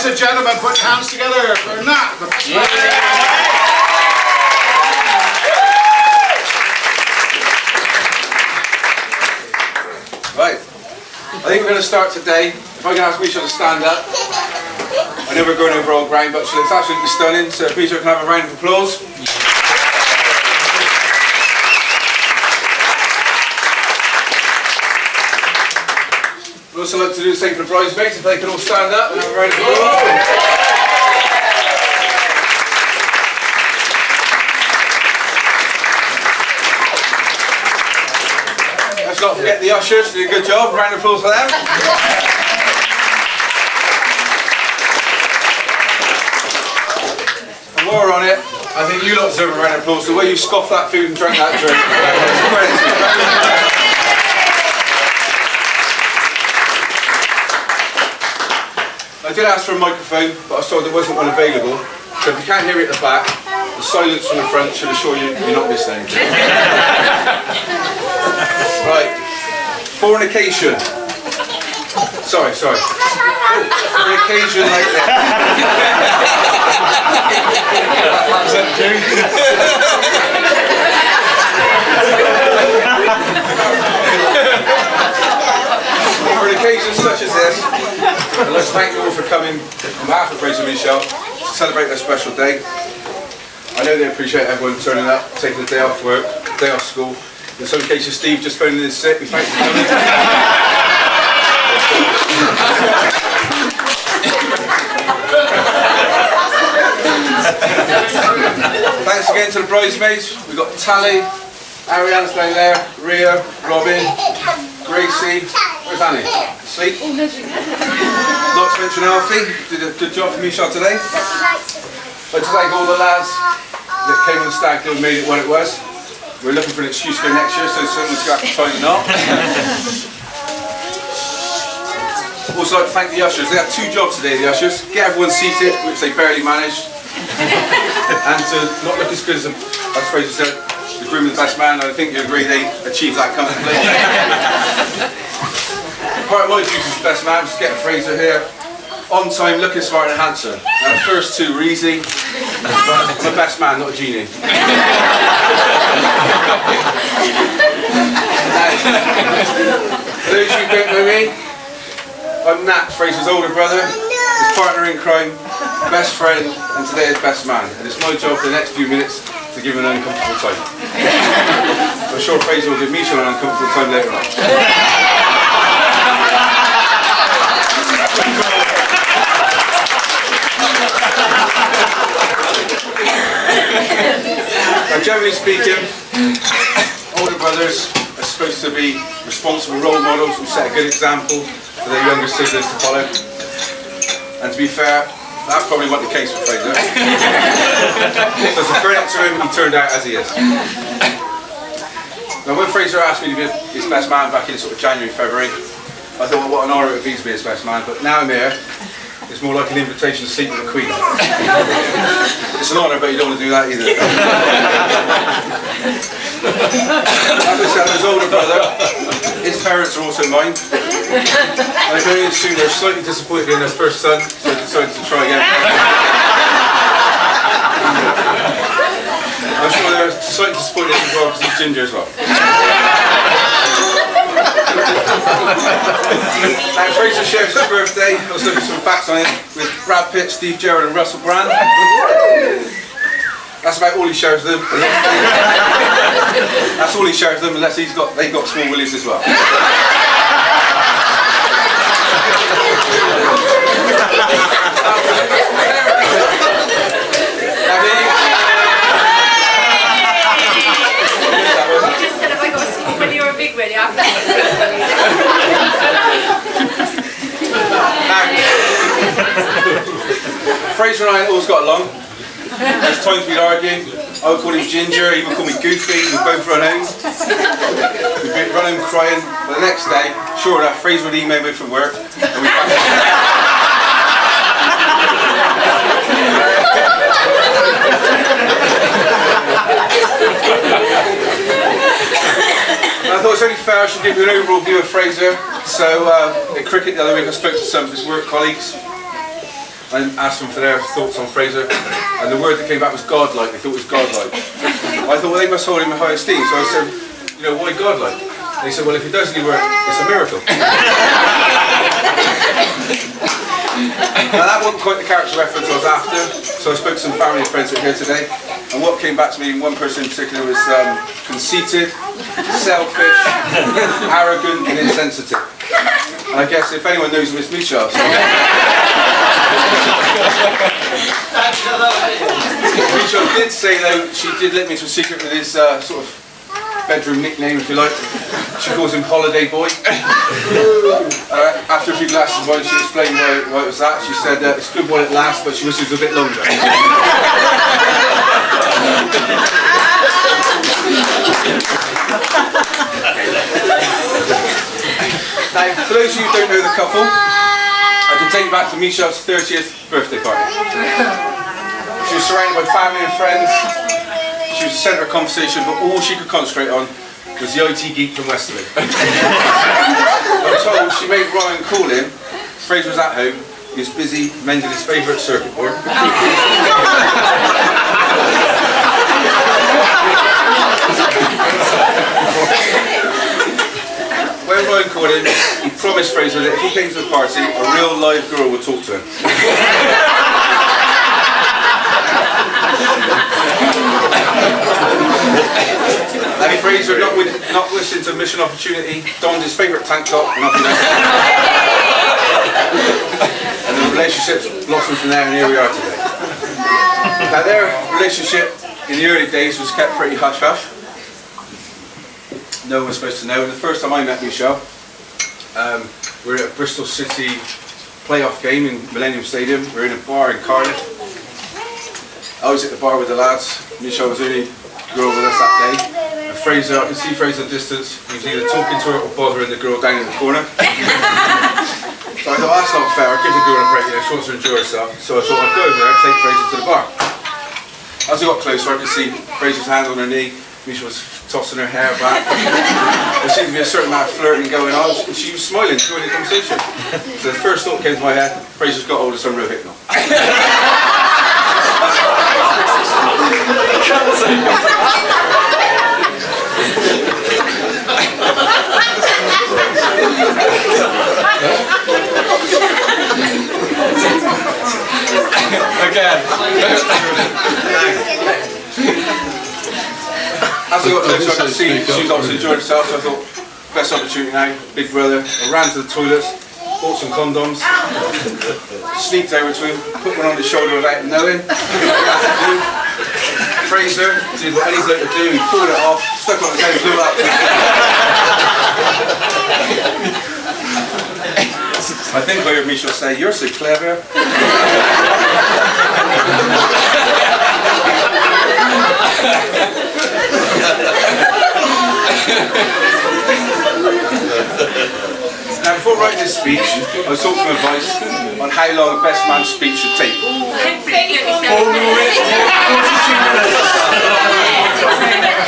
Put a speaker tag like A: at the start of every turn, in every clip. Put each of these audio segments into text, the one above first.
A: Ladies and gentlemen, put your hands together for Nat, the best man.
B: Right, I think we're going to start today. If I can ask Misha to stand up. I know we're going over old ground, but she looks absolutely stunning, so if Misha can have a round of applause. We'd also like to do the same for the bridesmaids, if they can all stand up and have a round of applause. Let's not forget the ushers, did a good job, round of applause for them. And while we're on it, I think you lot deserve a round of applause, the way you scoffed that food and drank that drink. I did ask for a microphone, but I was told there wasn't one available. So if you can't hear it at the back, the silence from the front should assure you you're not missing anything. Right, fornication. Sorry. For an occasion like that. For an occasion such as this, I'd like to thank you all for coming on behalf of Fraser and Michelle to celebrate their special day. I know they appreciate everyone turning up, taking the day off work, day off school. In some cases, Steve just phoning in sick. We thank you for coming. Thanks again to the bridesmaids. We've got Tally, Ariane's down there, Ria, Robin, Gracie. Where's Annie? Asleep? Not to mention Alfie. Did a good job for Michelle today. I'd like to thank all the lads that came on the stag do and made it what it was. We're looking for an excuse to go next year, so someone's going to have to tighten up. Also like to thank the ushers. They had two jobs today, the ushers. Get everyone seated, which they barely managed. And to not look as good as Fraser said, the groom of the best man. I think you agree they achieved that comfortably. Part of my duties as best man was to get Fraser here on time, looking smart and handsome. Now the first two were easy, but I'm a best man, not a genie. For those of you who don't know me, I'm Nat, Fraser's older brother, his partner in crime, best friend, and today his best man. And it's my job for the next few minutes to give him an uncomfortable time. I'm sure Fraser will give Michelle an uncomfortable time later on. Now, generally speaking, older brothers are supposed to be responsible role models who set a good example for their younger siblings to follow. And to be fair, that probably wasn't the case with Fraser. So as a credit to him, he turned out as he is. Now when Fraser asked me to be his best man back in sort of January, February, I thought, well, what an honour it would be to be his best man, but now I'm here, it's more like an invitation to sleep with the Queen. It's an honour, but you don't want to do that either. As I said, his older brother, his parents are also mine. And I can only assume they're slightly disappointed in their first son, so they decided to try again. I'm sure they're slightly disappointed as well because he's ginger as well. Now Fraser shares his birthday. I was looking at some facts on it with Brad Pitt, Steve Gerrard and Russell Brand. That's about all he shares with them. That's all he shares with them unless they've got small willies as well. Fraser and I always got along. There's times we'd argue. I would call him Ginger, he would call me Goofy, we'd both run home. We'd run home crying, but the next day, sure enough, Fraser would email me from work and we'd back I thought it's only fair I should give you an overall view of Fraser. So, at cricket the other week I spoke to some of his work colleagues. I asked them for their thoughts on Fraser, and the word that came back was godlike. They thought it was godlike. I thought, well, they must hold him in high esteem. So I said, you know, why godlike? And he said, well, if he does any work, it's a miracle. Now that wasn't quite the character reference I was after, so I spoke to some family and friends that are here today, and what came back to me, one person in particular, was conceited, selfish, arrogant and insensitive. And I guess if anyone knows Miss Michelle, Michelle did say though, she did let me into a secret with his sort of bedroom nickname, if you like. She calls him Holiday Boy. After a few glasses of wine, she explained why it was that. She said it's good while it lasts, but she wishes it was a bit longer. Now, for those of you who don't know the couple, I can take you back to Michelle's 30th birthday party. She was surrounded by family and friends. She was the centre of conversation, but all she could concentrate on was the IT geek from Westerly. I'm told she made Ryan call him. Fraser was at home. He was busy mending his favourite circuit board. When Ryan called him, he promised Fraser that if he came to the party, a real live girl would talk to him. And Fraser, not listening to Mission Opportunity, donned his favourite tank top and nothing else. And the relationship blossomed from there, and here we are today. Now their relationship in the early days was kept pretty hush-hush. No one was supposed to know. And the first time I met Michelle, we were at a Bristol City playoff game in Millennium Stadium. We were in a bar in Cardiff. I was at the bar with the lads. Michelle was the only girl with us that day. And Fraser, I could see Fraser in the distance. He was either talking to her or bothering the girl down in the corner. So I thought, that's not fair. I'll give the girl a break, she wants to enjoy herself. So I thought I'd go over there and take Fraser to the bar. As I got closer, I could see Fraser's hand on her knee. Michelle was tossing her hair back. There seemed to be a certain amount of flirting going on, and she was smiling during the conversation. So the first thought came to my head, Fraser's got hold of some real hypno.
C: Again.
B: As I got closer, I could see she was obviously enjoying herself, so I thought, best opportunity now, big brother. I ran to the toilets, bought some condoms, sneaked over to him, put one on his shoulder without him knowing. Fraser did what any bloke would do, he pulled it off, stuck on his head, blew up. I think I heard Michelle say, "You're so clever." Now, before writing this speech, I sought some advice on how long a best man's speech should take.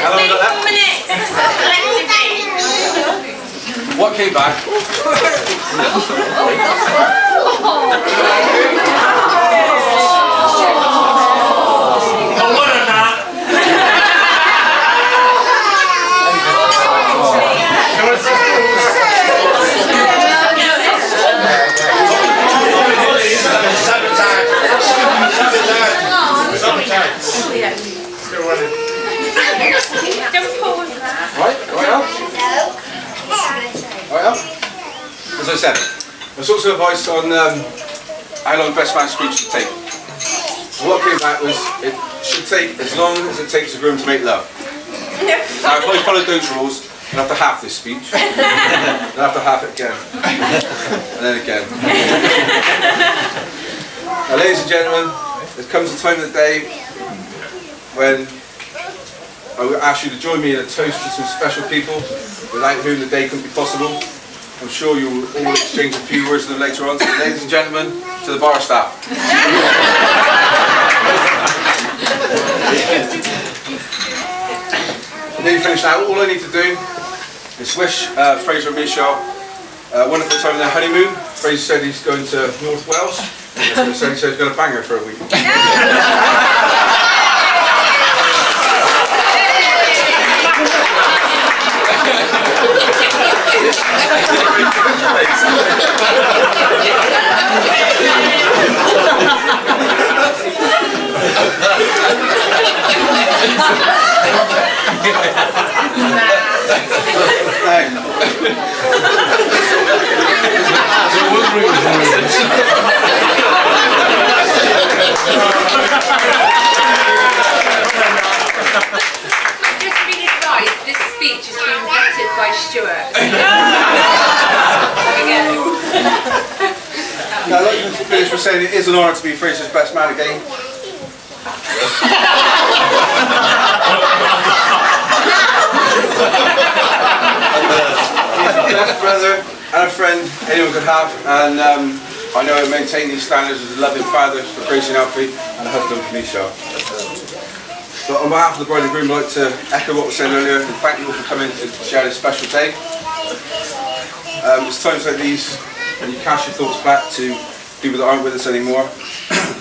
B: How long got that? What came back? As I said, I sought some advice on how long the best man's speech should take. And what came back was it should take as long as it takes a groom to make love. Now, if I followed those rules, I'd have to half this speech, I'd have to half it again, and then again. Now, ladies and gentlemen, there comes a time of the day when I will ask you to join me in a toast to some special people without whom the day couldn't be possible. I'm sure you will all exchange a few words with them later on. So, ladies and gentlemen, to the bar staff. I'm nearly finished now. All I need to do is wish Fraser and Michelle a wonderful time on their honeymoon. Fraser said he's going to North Wales. So he's going to bang her for a week.
C: Just really advised, this speech has been vetted by Stuart.
B: Now, I'd like to finish with saying it is an honour to be Fraser's best man again. He's the best brother and a friend anyone could have, and I know I maintain these standards as a loving father for Gracie and Alfie and a husband for Michelle. So on behalf of the bride and groom, I'd like to echo what was said earlier and thank you all for coming to share this special day. It's times like these when you cast your thoughts back to people that aren't with us anymore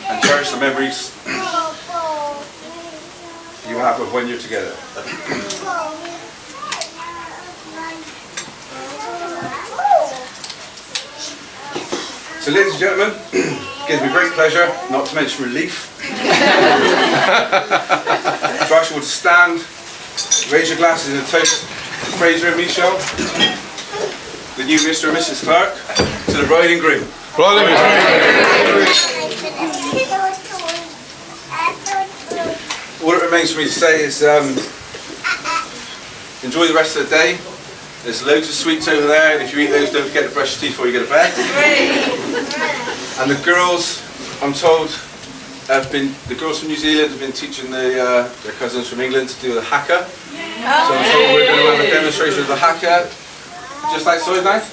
B: and cherish the memories you have of when you're together. So ladies and gentlemen, it gives me great pleasure, not to mention relief, to ask you all to stand, raise your glasses in a toast to Fraser and Michelle, the new Mr. and Mrs. Clark, to the bride and groom. All it remains for me to say is enjoy the rest of the day. There's loads of sweets over there, and if you eat those, don't forget to brush your teeth before you go to bed. And the girls, I'm told, the girls from New Zealand have been teaching their cousins from England to do the haka. So I'm told we're going to have a demonstration of the haka, just like Soy Night.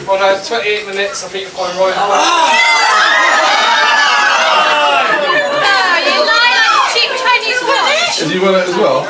D: Well, no, 28 minutes, I think you're quite right.
C: You like cheap Chinese watch?
E: Did you want it as well?